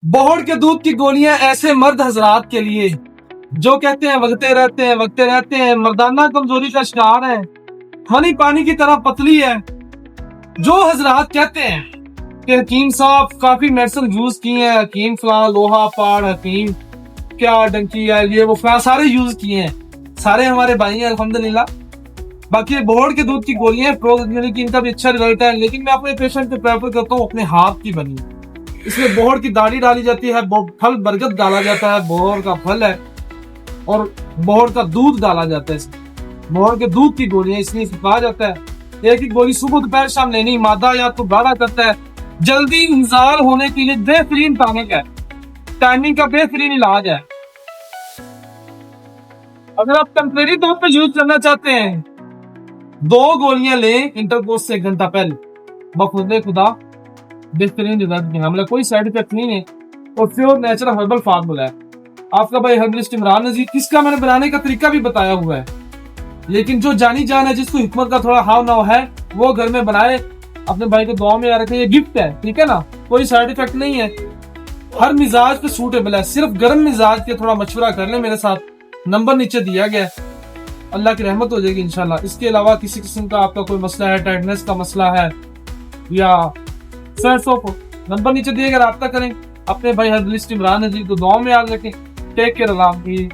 बोहड़ के दूध की गोलियां ऐसे मर्द हजरात के लिए जो कहते हैं वगते रहते हैं मर्दाना कमजोरी का शिकार है, हनी पानी की तरह पतली है। जो हजरात कहते हैं कि हकीम साहब काफी मेडिसिन यूज की है, हकीम फला लोहा पाड़ हकीम क्या डंकी है ये वो फला सारे यूज किए हैं, सारे हमारे भाई हैं अल्हम्दुलिल्लाह। बाकी बोहड़ के दूध की गोलियां की इनका भी अच्छा रिजल्ट है, लेकिन मैं अपने पेशेंट को प्रेफर करता हूँ अपने हाथ की बनी। इसमें बोहड़ की दाढ़ी डाली जाती है, फल बरगद डाला जाता है, बोहड़ का फल है और बोहड़ का दूध डाला जाता है। इसमें बोहड़ के दूध की गोलियां इसलिए कहा जाता है एक ही गोली सुबह दोपहर शाम लेनी, मादा या तो गाढ़ा करता है, जल्दी इंजाल होने के लिए बेहतरीन टॉनिक है, टाइमिंग का बेहतरीन इलाज है। अगर आप टेम्परेरी तौर पर यूज करना चाहते हैं 2 गोलियां लें इंटरकोर्स से 1 घंटा पहले, बखुदे खुदा बेहतरीन रिजल्ट मिलेगा, मतलब कोई साइड इफेक्ट नहीं है और प्योर नेचुरल हर्बल फार्मूला है। आपका भाई हर्बलिस्ट इमरान नजीर, किसका मैंने बनाने का तरीका भी बताया हुआ है, लेकिन जो जानी जान है जिसको हिकमत का थोड़ा हाव नाव है वो घर में बनाए, अपने भाई को दुआ में याद रखें। ये गिफ्ट है, ठीक है ना, कोई साइड इफेक्ट नहीं है, हर मिजाज पे सूटेबल है। सिर्फ गर्म मिजाज के थोड़ा मशवरा कर ले मेरे साथ, नंबर नीचे दिया गया है, अल्लाह की रहमत हो जाएगी इंशाल्लाह। इसके अलावा किसी किस्म का आपका कोई मसला है, टाइटनेस का मसला है या नंबर नीचे दिए गए, रब्ता करें। अपने भाई हर्बलिस्ट इमरान नजीर को दुआ में याद रखें। टेक केयर, अल्लाह हाफिज़।